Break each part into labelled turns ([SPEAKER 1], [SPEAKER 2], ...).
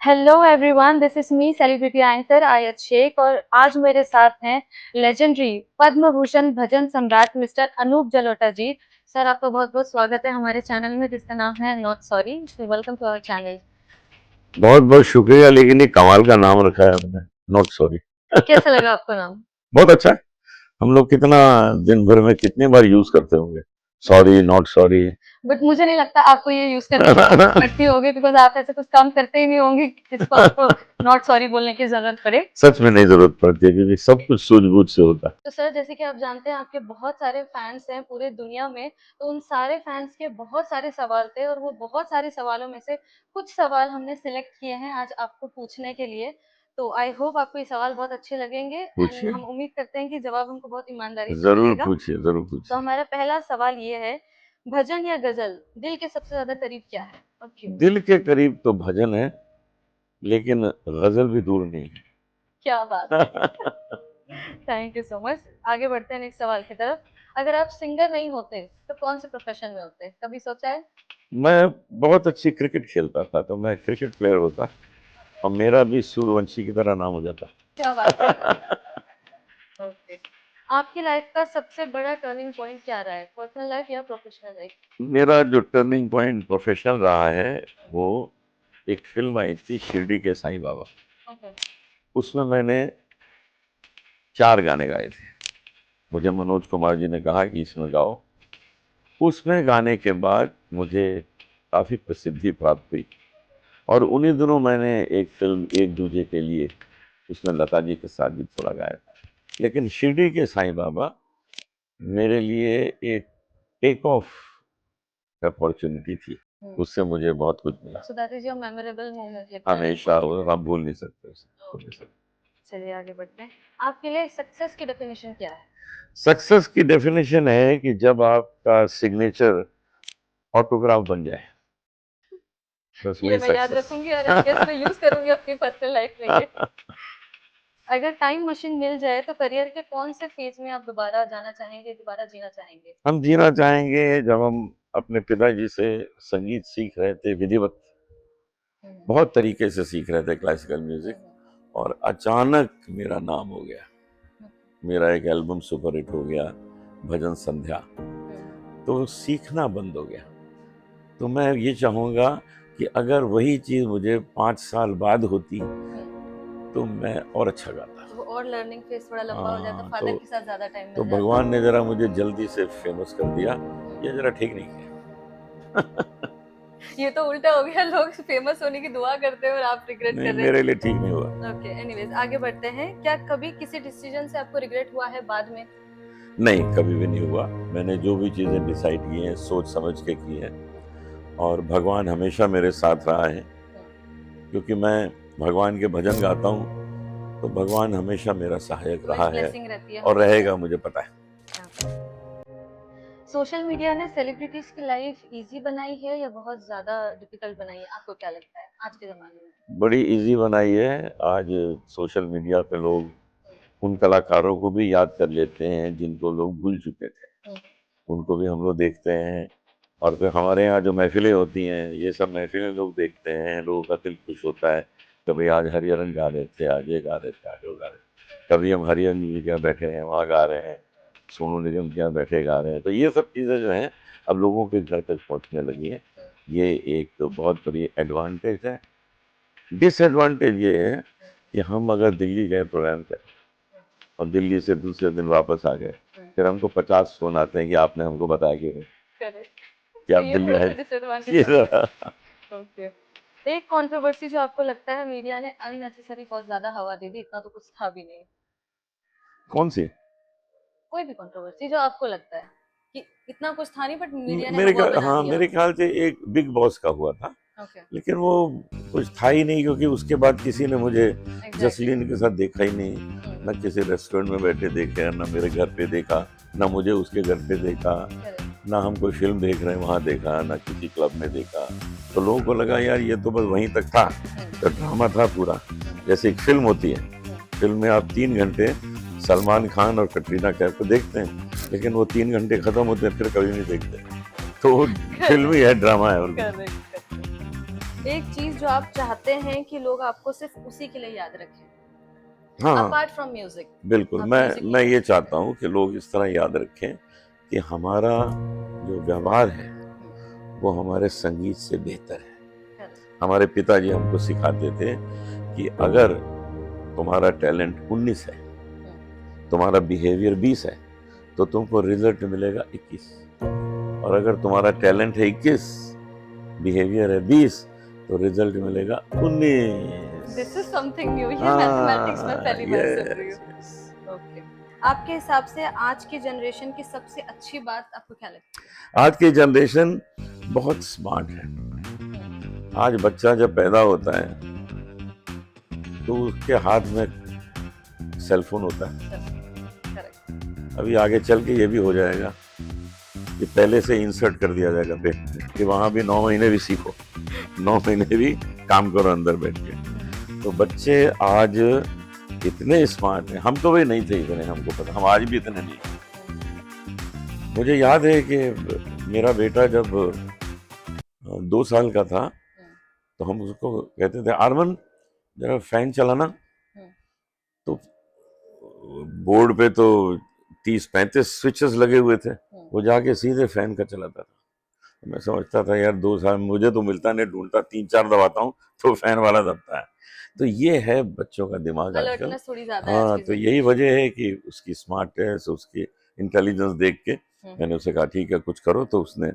[SPEAKER 1] Hello everyone, this is me celebrity anchor आयत शेख और आज मेरे साथ हैं लेजेंडरी पद्म भूषण भजन सम्राट मिस्टर अनूप जलोटा जी। सर, आपका बहुत बहुत स्वागत है हमारे चैनल में जिसका नाम है not sorry. Welcome to our channel.
[SPEAKER 2] बहुत बहुत शुक्रिया, लेकिन ये कमाल का नाम रखा है आपने, नॉट सॉरी।
[SPEAKER 1] कैसा लगा आपको नाम?
[SPEAKER 2] बहुत अच्छा है। हम लोग कितना दिन भर में कितनी बार यूज करते होंगे, सॉरी, नॉट सॉरी।
[SPEAKER 1] बट मुझे नहीं लगता आपको ये यूज करने की जरूरत पड़ती होगी, बिकॉज आप ऐसे कुछ काम करते ही नहीं होंगे जिसको आपको नॉट सॉरी बोलने की जरूरत पड़े।
[SPEAKER 2] सच में नहीं जरूरत पड़ती है, क्योंकि सब कुछ सूझबूझ से होता है।
[SPEAKER 1] तो सर, जैसे कि आप जानते हैं आपके बहुत सारे फैंस हैं पूरे दुनिया में, तो उन सारे फैंस के बहुत सारे सवाल थे और वो बहुत सारे सवालों में से कुछ सवाल हमने सिलेक्ट किए हैं आज आपको पूछने के लिए। तो आई होप आपको ये सवाल बहुत अच्छे लगेंगे एंड
[SPEAKER 2] पूछिए,
[SPEAKER 1] हम उम्मीद करते हैं कि जवाब हमको बहुत ईमानदारी से
[SPEAKER 2] जरूर
[SPEAKER 1] मिलेगा।
[SPEAKER 2] पूछिए, जरूर
[SPEAKER 1] तो
[SPEAKER 2] पूछिए।
[SPEAKER 1] हमारा पहला सवाल ये है, भजन या गजल दिल के सबसे ज्यादा करीब क्या है और क्यों?
[SPEAKER 2] दिल के करीब तो भजन है, लेकिन गजल भी दूर नहीं
[SPEAKER 1] क्या बात है।
[SPEAKER 2] है।
[SPEAKER 1] Thank you so much. आगे बढ़ते हैं नेक्स्ट सवाल की तरफ। अगर आप सिंगर नहीं होते तो कौन से प्रोफेशन में होते, कभी सोचा है?
[SPEAKER 2] मैं बहुत अच्छी क्रिकेट खेलता था, तो मैं क्रिकेट प्लेयर होता और मेरा भी सूर्यवंशी की तरह नाम हो जाता।
[SPEAKER 1] क्या बात है। ओके। आपकी लाइफ का सबसे बड़ा टर्निंग पॉइंट क्या रहा है, पर्सनल लाइफ या प्रोफेशनल लाइफ?
[SPEAKER 2] मेरा जो टर्निंग पॉइंट प्रोफेशनल रहा है, वो एक फिल्म आई थी शिरडी के साईं बाबा।
[SPEAKER 1] ओके।
[SPEAKER 2] उसमें मैंने 4 गाने गाए थे। मुझे मनोज कुमार जी ने कहा कि इसमें गाओ। उसमें गाने के बाद मुझे काफ़ी प्रसिद्धि प्राप्त हुई, और उन्हीं दिनों मैंने एक फिल्म एक दूजे के लिए, उसमें लता जी के साथ भी थोड़ा गाया था। लेकिन शिरडी के साईं बाबा मेरे लिए एक टेक ऑफ अपॉर्चुनिटी थी। उससे मुझे बहुत कुछ मिला।
[SPEAKER 1] So that is your memorable moment.
[SPEAKER 2] हमेशा वो आप भूल नहीं सकते उसे, भूल नहीं सकते।
[SPEAKER 1] चलिए आगे बढ़ते हैं। आपके लिए सक्सेस की डेफिनेशन क्या है?
[SPEAKER 2] सक्सेस की डेफिनेशन है कि जब आपका सिग्नेचर ऑटोग्राफ बन जाए, बस
[SPEAKER 1] ये
[SPEAKER 2] वही
[SPEAKER 1] मैं याद
[SPEAKER 2] सक्सेस।
[SPEAKER 1] रखूंगी और आई गेस मैं यूज करूंगी अपनी पर्सनल लाइफ में ये। अगर टाइम मशीन मिल जाए तो करियर के कौन से फेज में आप दोबारा जाना चाहेंगे, दोबारा जीना चाहेंगे?
[SPEAKER 2] हम जीना चाहेंगे जब हम अपने पिताजी से संगीत सीख रहे थे, विधिवत
[SPEAKER 1] हम्म,
[SPEAKER 2] बहुत तरीके से सीख रहे थे क्लासिकल म्यूजिक,
[SPEAKER 1] हम्म,
[SPEAKER 2] और अचानक मेरा नाम हो गया।
[SPEAKER 1] हम्म,
[SPEAKER 2] मेरा एक एल्बम सुपरहिट हो गया, भजन संध्या। तो सीखना बंद हो गया। तो मैं ये चाहूँगा कि अगर वही चीज़ मुझे 5 साल बाद होती, तो मैं और अच्छा गाता।
[SPEAKER 1] तो वो और लर्निंग फेज थोड़ा लंबा हो जाता,
[SPEAKER 2] हाँ,
[SPEAKER 1] फादर के साथ ज्यादा टाइम
[SPEAKER 2] तो
[SPEAKER 1] मिल जाता।
[SPEAKER 2] भगवान ने जरा मुझे जल्दी से फेमस कर दिया, ये जरा ठीक नहीं किया।
[SPEAKER 1] ये तो उल्टा हो गया, लोग फेमस होने की दुआ करते हैं और आप रिग्रेट
[SPEAKER 2] नहीं,
[SPEAKER 1] कर रहे
[SPEAKER 2] मेरे लिए
[SPEAKER 1] हैं।
[SPEAKER 2] ठीक नहीं हुआ।
[SPEAKER 1] ओके, एनीवेज आगे बढ़ते हैं। क्या कभी किसी डिसीजन से आपको रिग्रेट हुआ है बाद में?
[SPEAKER 2] नहीं, कभी भी नहीं हुआ। मैंने जो भी चीज़ें डिसाइड की हैं, सोच समझ के की हैं, और भगवान हमेशा मेरे साथ रहा है। क्योंकि मैं भगवान के भजन गाता हूँ, तो भगवान हमेशा मेरा सहायक रहा है
[SPEAKER 1] ब्लेसिंग रहती है
[SPEAKER 2] और
[SPEAKER 1] हमेशा।
[SPEAKER 2] रहेगा, मुझे पता है।
[SPEAKER 1] सोशल मीडिया ने सेलिब्रिटीज की लाइफ इजी बनाई है या बहुत ज्यादा डिफिकल्ट बनाई है, आपको क्या लगता है आज के जमाने में?
[SPEAKER 2] बड़ी इजी बनाई है। आज सोशल मीडिया पे लोग उन कलाकारों को भी याद कर लेते हैं जिनको लोग भूल चुके थे, उनको भी हम लोग देखते हैं। और फिर हमारे यहाँ जो महफिलें होती हैं, ये सब महफिलें लोग देखते हैं, लोगों का दिल खुश होता है। कभी आज हरिहरन गा रहे थे, आज ये गा रहे थे, आज वो गा रहे थे। कभी हम हरिहरन जी के यहाँ बैठे हैं, वहाँ गा रहे हैं, सोनू निगम के यहाँ बैठे गा रहे हैं। तो ये सब चीज़ें जो हैं, अब लोगों के घर तक पहुँचने लगी हैं। ये एक तो बहुत बड़ी एडवांटेज है। डिसएडवांटेज ये है कि हम अगर दिल्ली गए प्रोग्राम पे, और दिल्ली से दूसरे दिन वापस आ गए, फिर हमको 50 फोन आते हैं कि आपने हमको बताया कि
[SPEAKER 1] तो
[SPEAKER 2] आप
[SPEAKER 1] ये
[SPEAKER 2] दिल्ली
[SPEAKER 1] थोड़ा सा
[SPEAKER 2] आए।
[SPEAKER 1] डिसएडवांटेज
[SPEAKER 2] ये
[SPEAKER 1] हो गया। ओके। एक कंट्रोवर्सी जो आपको लगता है मीडिया ने अननेसेसरी बहुत ज्यादा हवा दे दी, इतना तो कुछ था भी नहीं।
[SPEAKER 2] कौन सी?
[SPEAKER 1] कोई भी कंट्रोवर्सी जो आपको लगता है कि इतना कुछ था नहीं बट मीडिया ने
[SPEAKER 2] मेरे
[SPEAKER 1] हवा
[SPEAKER 2] ख्याल,
[SPEAKER 1] बना
[SPEAKER 2] हाँ,
[SPEAKER 1] दिया।
[SPEAKER 2] मेरे ख्याल से एक बिग बॉस का हुआ था,
[SPEAKER 1] ओके।
[SPEAKER 2] लेकिन वो कुछ था ही नहीं, क्योंकि उसके बाद किसी ने मुझे
[SPEAKER 1] एग्जैक्टली।
[SPEAKER 2] जसलीन के साथ देखा ही नहीं। न किसी रेस्टोरेंट में बैठे देखे, न मेरे घर पे देखा, न मुझे उसके घर पे देखा, ना हम कोई फिल्म देख रहे हैं वहाँ देखा, ना किसी क्लब में देखा। तो लोगों को लगा यार ये तो बस वहीं तक था, तो ड्रामा था पूरा। जैसे एक फिल्म होती है, फिल्म में आप 3 घंटे सलमान खान और कटरीना कैफ को देखते हैं, लेकिन वो 3 घंटे खत्म होते हैं, फिर कभी नहीं देखते। तो वो फिल्म ही है, ड्रामा है, और
[SPEAKER 1] करेक्ट। एक चीज जो आप चाहते हैं कि लोग आपको सिर्फ उसी के लिए याद रखें,
[SPEAKER 2] हाँ,
[SPEAKER 1] अपार्ट फ्रॉम म्यूजिक,
[SPEAKER 2] बिल्कुल।
[SPEAKER 1] आप म्यूजिक
[SPEAKER 2] मैं
[SPEAKER 1] नहीं
[SPEAKER 2] ये
[SPEAKER 1] छोड़ सकते।
[SPEAKER 2] चाहता हूँ कि लोग इस तरह याद रखें कि हमारा जो व्यवहार है वो हमारे संगीत से बेहतर है।
[SPEAKER 1] करेक्ट।
[SPEAKER 2] हमारे पिताजी हमको सिखाते थे कि अगर तुम्हारा टैलेंट 19 है, तुम्हारा बिहेवियर 20 है, तो तुमको रिजल्ट मिलेगा 21। और अगर तुम्हारा टैलेंट है 21, बिहेवियर है 20, तो रिजल्ट मिलेगा 19।
[SPEAKER 1] दिस इज समथिंग न्यू, ये मैथमेटिक्स में
[SPEAKER 2] हाँ,
[SPEAKER 1] पहली बार सुन रही
[SPEAKER 2] यस
[SPEAKER 1] हूँ।
[SPEAKER 2] यस।
[SPEAKER 1] ओके। आपके हिसाब से आज की जनरेशन की सबसे अच्छी बात आपको क्या लगती है?
[SPEAKER 2] आज की जनरेशन बहुत स्मार्ट है। आज बच्चा जब पैदा होता है तो उसके हाथ में सेलफोन होता है।
[SPEAKER 1] करेक्ट।
[SPEAKER 2] अभी आगे चल के ये भी हो जाएगा कि पहले से इंसर्ट कर दिया जाएगा पेट में कि वहां भी 9 महीने भी सीखो, 9 महीने भी काम करो अंदर बैठ के। तो बच्चे आज इतने स्मार्ट हैं, हम तो भाई नहीं थे इतने, हमको पता, हम आज भी इतने नहीं। मुझे याद है कि मेरा बेटा जब 2 साल का था तो हम उसको कहते थे, आरमन जरा फैन चलाना। तो बोर्ड पे तो 30-35 स्विचेस लगे हुए थे, वो जाके सीधे फैन का चलाता था। मैं समझता था यार 2 साल मुझे तो मिलता नहीं, ढूंढता 3-4 दबाता हूँ तो फैन वाला दबता है। तो ये है बच्चों का दिमाग आजकल।
[SPEAKER 1] अलर्टनेस थोड़ी ज्यादा है आज
[SPEAKER 2] हाँ,
[SPEAKER 1] की
[SPEAKER 2] तो यही
[SPEAKER 1] जनरेशन
[SPEAKER 2] वजह है कि उसकी स्मार्टनेस, उसकी इंटेलिजेंस देख के मैंने उसे कहा ठीक है कुछ करो। तो उसने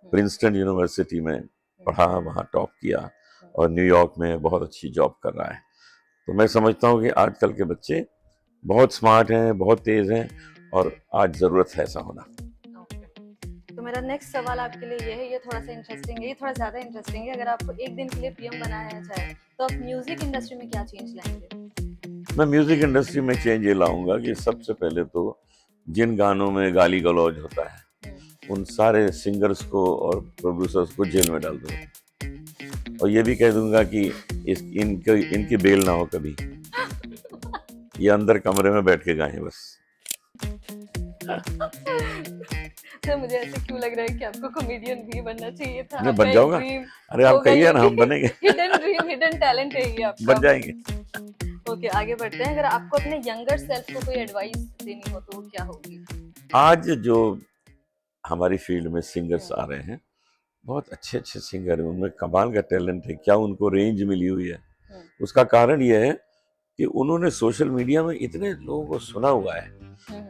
[SPEAKER 2] प्रिंसटन यूनिवर्सिटी में पढ़ा, वहाँ टॉप किया और न्यूयॉर्क में बहुत अच्छी जॉब कर रहा है। तो मैं समझता हूँ कि आजकल के बच्चे बहुत स्मार्ट हैं, बहुत तेज हैं और आज जरूरत है ऐसा होना।
[SPEAKER 1] तो मेरा नेक्स्ट सवाल आपके लिए ये है, ये थोड़ा सा इंटरेस्टिंग है, ये थोड़ा ज्यादा इंटरेस्टिंग है। अगर आपको एक दिन के लिए पीएम बनाया जाए तो आप म्यूजिक इंडस्ट्री में क्या चेंज लाएंगे?
[SPEAKER 2] मैं म्यूजिक इंडस्ट्री में चेंज ये लाऊंगा कि सबसे पहले तो जिन गानों में गाली गलौज होता है उन सारे सिंगर्स को और प्रोड्यूसर्स को जेल में डाल दूंगा और ये भी कह दूंगा कि इनकी बेल ना हो कभी, ये अंदर कमरे में बैठ के गाएं बस।
[SPEAKER 1] सर मुझे ऐसे क्यों लग रहा है कि आपको कॉमेडियन भी बनना चाहिए था,
[SPEAKER 2] मैं
[SPEAKER 1] आपका
[SPEAKER 2] बन
[SPEAKER 1] एक
[SPEAKER 2] जाऊंगा।
[SPEAKER 1] ड्रीम
[SPEAKER 2] अरे आप
[SPEAKER 1] होगा
[SPEAKER 2] कहिए
[SPEAKER 1] ये
[SPEAKER 2] ना,
[SPEAKER 1] भी।
[SPEAKER 2] हम बनेंगे।
[SPEAKER 1] हिडन ड्रीम, हिडन टैलेंट है ये आपका।
[SPEAKER 2] बन जाएंगे।
[SPEAKER 1] ओके, आगे बढ़ते हैं। अगर आपको अपने यंगर सेल्फ को कोई एडवाइस देनी हो तो वो क्या होगी?
[SPEAKER 2] आज जो हमारी फील्ड में सिंगर्स आ रहे हैं, बहुत अच्छे अच्छे सिंगर हैं, उनमें कमाल का टैलेंट है। क्या उनको रेंज मिली हुई है? उसका कारण यह है कि उन्होंने सोशल मीडिया में इतने लोगों को सुना हुआ है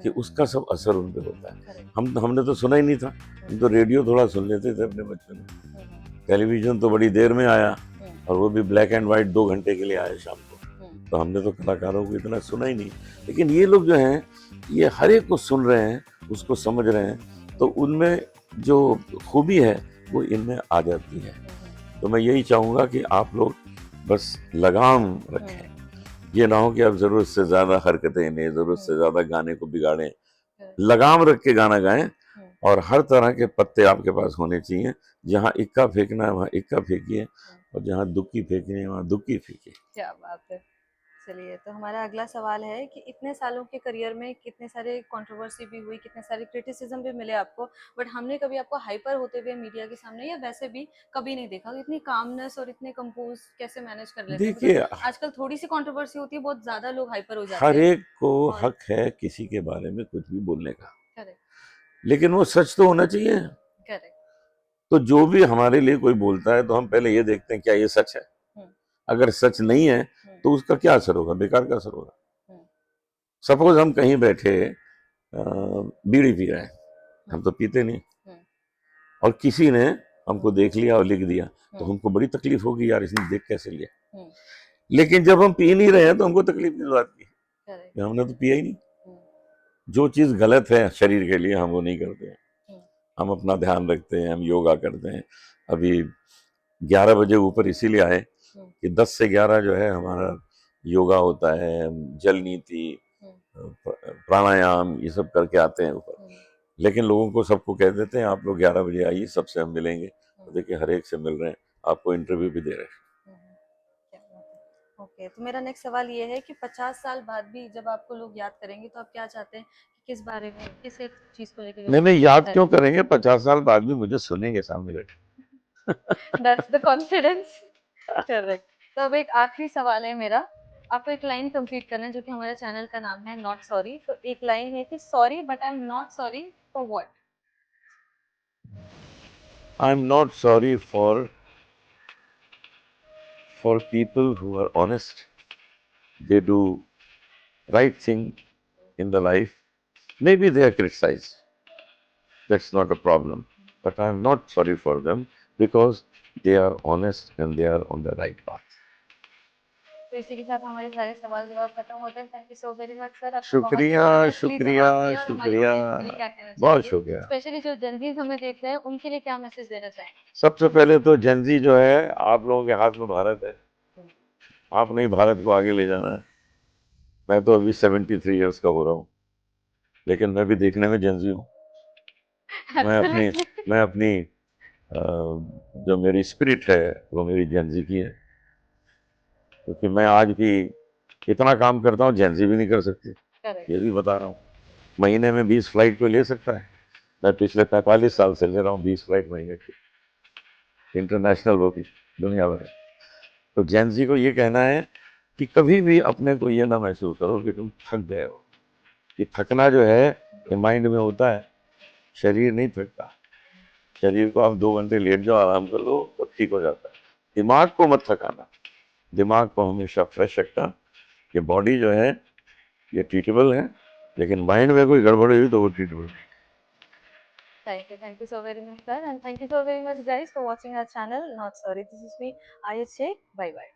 [SPEAKER 2] कि उसका सब असर उन पे होता है। हमने तो सुना ही नहीं था, हम तो रेडियो थोड़ा सुन लेते थे अपने बचपन में। टेलीविजन तो बड़ी देर में आया और वो भी ब्लैक एंड व्हाइट 2 घंटे के लिए आया शाम को। तो हमने तो कलाकारों को इतना सुना ही नहीं। लेकिन ये लोग जो हैं ये हर एक को सुन रहे हैं, उसको समझ रहे हैं, तो उनमें जो खूबी है वो इनमें आ जाती है। तो मैं यही चाहूँगा कि आप लोग बस लगाम रखें, ये ना हो कि आप जरूरत से ज्यादा हरकतें लें, जरूरत से ज्यादा गाने को बिगाड़ें। लगाम रख के गाना गाएं और हर तरह के पत्ते आपके पास होने चाहिए। जहाँ इक्का फेंकना है वहाँ इक्का फेंकिए और जहाँ दुक्की फेंकनी है वहाँ दुक्की फेंकिए।
[SPEAKER 1] क्या बात है। चलिए, तो हमारा अगला सवाल है कि इतने सालों के करियर में कितने सारे कंट्रोवर्सी भी हुई, कितने सारे क्रिटिसिज्म भी मिले आपको, बट हमने कभी आपको हाइपर होते हुए मीडिया के सामने या वैसे भी कभी नहीं देखा। इतनी कामनेस और इतने कंपोज कैसे मैनेज कर लेते हैं? बिकॉज
[SPEAKER 2] देखिए,
[SPEAKER 1] आजकल थोड़ी सी कंट्रोवर्सी होती है, बहुत ज्यादा लोग हाइपर हो जाते
[SPEAKER 2] हर
[SPEAKER 1] हैं।
[SPEAKER 2] एक को
[SPEAKER 1] और
[SPEAKER 2] हक है किसी के बारे में कुछ भी बोलने का,
[SPEAKER 1] करेक्ट।
[SPEAKER 2] लेकिन वो सच तो होना चाहिए।
[SPEAKER 1] करेक्ट।
[SPEAKER 2] तो जो भी हमारे लिए कोई बोलता है तो हम पहले ये देखते हैं क्या ये सच है। अगर सच नहीं है तो उसका क्या असर होगा? बेकार का असर होगा। सपोज हम कहीं बैठे बीड़ी पी रहे हैं, हम तो पीते नहीं, और किसी ने हमको देख लिया और लिख दिया तो हमको बड़ी तकलीफ होगी, यार इसने देख कैसे लिया। लेकिन जब हम पी नहीं रहे हैं तो हमको तकलीफ किस बात की? हमने तो पिया ही नहीं। जो चीज गलत है शरीर के लिए हम वो नहीं करते हैं, हम अपना ध्यान रखते हैं, हम योगा करते हैं। अभी 11 बजे ऊपर इसीलिए आए कि 10 से 11 जो है हमारा योगा होता है, जल नीति, प्राणायाम, ये सब करके आते हैं ऊपर। लेकिन लोगों को सबको कह देते हैं आप लोग 11 बजे आइए, सबसे हम मिलेंगे। तो देखिए हर एक से मिल रहे हैं, आपको इंटरव्यू भी दे रहे हैं।
[SPEAKER 1] ओके, तो मेरा नेक्स्ट सवाल ये है कि 50 साल बाद भी जब आपको लोग याद करेंगे तो आप क्या चाहते हैं कि किस बारे में, किस एक चीज को लेकर?
[SPEAKER 2] नहीं याद क्यों करेंगे, 50 साल बाद भी मुझे सुनेंगे सामने बैठे।
[SPEAKER 1] That's the confidence. करेक्ट। तो अब एक आखिरी सवाल है मेरा, आपको एक लाइन कंप्लीट करना है जो कि हमारे चैनल का नाम है नॉट सॉरी। तो एक लाइन है कि sorry but I am not sorry for what?
[SPEAKER 2] I am not sorry for people who are honest. They do right thing in the life. Maybe they are criticized. That's not a problem. But I'm not sorry for them because they are honest and they are on the right path.
[SPEAKER 1] तो इसी के साथ हमारे सारे सवाल जवाब खत्म होते हैं। Thank you so very much sir, आपका बहुत
[SPEAKER 2] शुक्रिया,
[SPEAKER 1] ऑनेस्टली
[SPEAKER 2] शुक्रिया,
[SPEAKER 1] जवाब दिया। और हमारी
[SPEAKER 2] शुक्रिया।
[SPEAKER 1] ऑडियंस के लिए क्या कहना
[SPEAKER 2] बहुत
[SPEAKER 1] चाहेंगे?
[SPEAKER 2] शुक्रिया।
[SPEAKER 1] स्पेशली जो जेनज़ीज़ हमें देख रहे हैं, उनके लिए क्या मैसेज देना चाहेंगे?
[SPEAKER 2] सबसे पहले तो जेनजी जो है, आप लोगों के हाथ में भारत है। आपने ही भारत को आगे ले जाना है। मैं तो अभी 73 इयर्स का हो रहा हूँ, लेकिन मैं भी देखने में जेनजी हूँ। मैं अपनी
[SPEAKER 1] एब्सोल्युटली।
[SPEAKER 2] मैं अपनी जो मेरी स्पिरिट है वो मेरी जेनजी की है, क्योंकि मैं आज भी इतना काम करता हूँ जेनजी भी नहीं कर सकती।
[SPEAKER 1] करेक्ट।
[SPEAKER 2] ये भी बता रहा हूँ, महीने में 20 फ्लाइट कोई ले सकता है? मैं पिछले 45 साल से ले रहा हूँ 20 फ्लाइट महीने की, इंटरनेशनल वो भी, दुनिया भर। तो जेनजी को ये कहना है कि कभी भी अपने को ये ना महसूस करो कि तुम थक गए हो। कि थकना जो है ये माइंड में होता है, शरीर नहीं थकता। शरीर को आप 2 घंटे लेट जाओ, आराम कर लो तो ठीक हो जाता है। दिमाग को मत थकाना, दिमाग को हमेशा फ्रेश रखना। ये बॉडी जो है ये ट्रीटेबल है, लेकिन माइंड में कोई गड़बड़ हुई तो वो ट्रीटेबल नहीं।
[SPEAKER 1] Thank you so very much, sir, and thank you so very much, guys, for watching our channel. Not sorry. This is me, Ayush Sheikh. Bye bye.